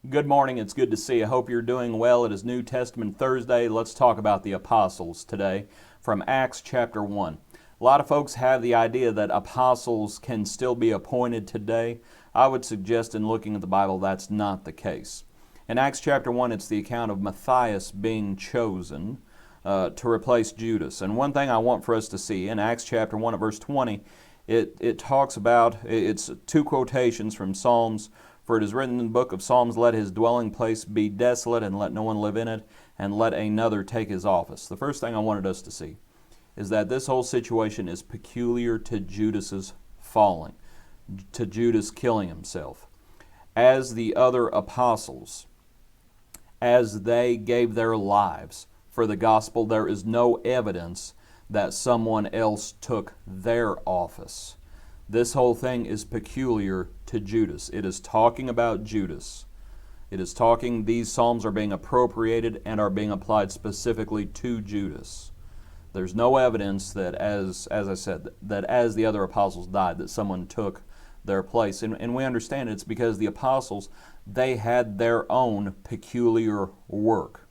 Good morning. It's good to see you. I hope you're doing well. It is New Testament Thursday. Let's talk about the apostles today from Acts chapter 1. A lot of folks have the idea that apostles can still be appointed today. I would suggest in looking at the Bible that's not the case. In Acts chapter 1, it's the account of Matthias being chosen to replace Judas. And one thing I want for us to see in Acts chapter 1 at verse 20, it talks about, it's two quotations from Psalms. For it is written in the book of Psalms, let his dwelling place be desolate, and let no one live in it, and let another take his office. The first thing I wanted us to see is that this whole situation is peculiar to Judas's falling, to Judas killing himself. As the other apostles, as they gave their lives for the gospel, there is no evidence that someone else took their office. This whole thing is peculiar to Judas. It is talking about Judas. It is talking, these psalms are being appropriated and are being applied specifically to Judas. There's no evidence that, as I said, that as the other apostles died, that someone took their place. And we understand it's because the apostles, they had their own peculiar work.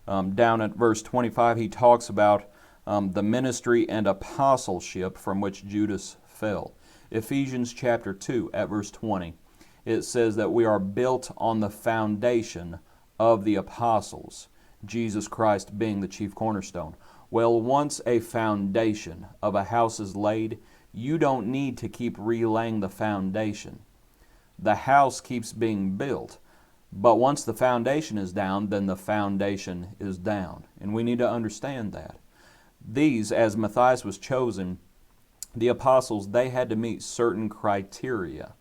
Down at verse 25, he talks about the ministry and apostleship from which Judas fell. Ephesians chapter 2 at verse 20, it says that we are built on the foundation of the apostles, Jesus Christ being the chief cornerstone. Well, once a foundation of a house is laid, you don't need to keep relaying the foundation. The house keeps being built, but once the foundation is down, then the foundation is down. And we need to understand that. These, as Matthias was chosen, the apostles, they had to meet certain criteria.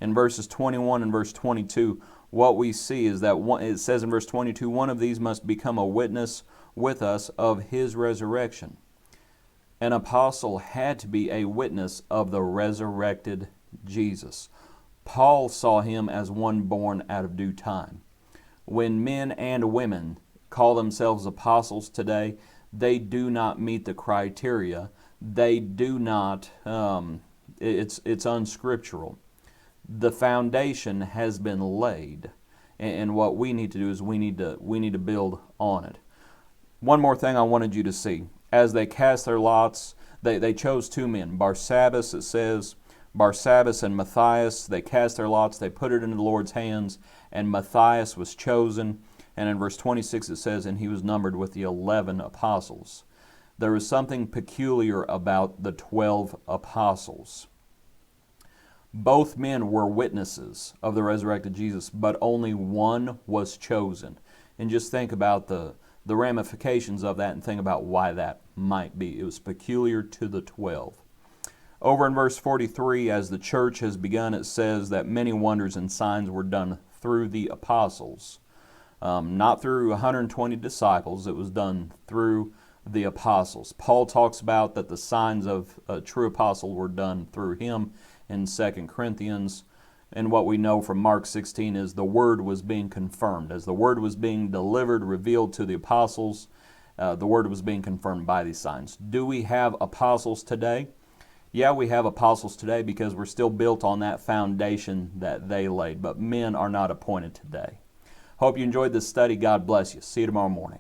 In verses 21 and verse 22, what we see is that it says in verse 22, one of these must become a witness with us of his resurrection. An apostle had to be a witness of the resurrected Jesus. Paul saw him as one born out of due time. When men and women call themselves apostles today, they do not meet the criteria. They do not, it's unscriptural. The foundation has been laid, and what we need to do is we need to build on it. One more thing I wanted you to see. As they cast their lots, they chose two men. Barsabbas, it says, Barsabbas and Matthias, they cast their lots, they put it into the Lord's hands, and Matthias was chosen. And in verse 26 it says, and he was numbered with the 11 apostles. There is something peculiar about the 12 apostles. Both men were witnesses of the resurrected Jesus, but only one was chosen. And just think about the ramifications of that and think about why that might be. It was peculiar to the 12. Over in verse 43, as the church has begun, it says that many wonders and signs were done through the apostles. Not through 120 disciples, it was done through the apostles. Paul talks about that the signs of a true apostle were done through him in 2 Corinthians. And what we know from Mark 16 is the word was being confirmed. As the word was being delivered, revealed to the apostles, the word was being confirmed by these signs. Do we have apostles today? Yeah, we have apostles today because we're still built on that foundation that they laid, but men are not appointed today. Hope you enjoyed this study. God bless you. See you tomorrow morning.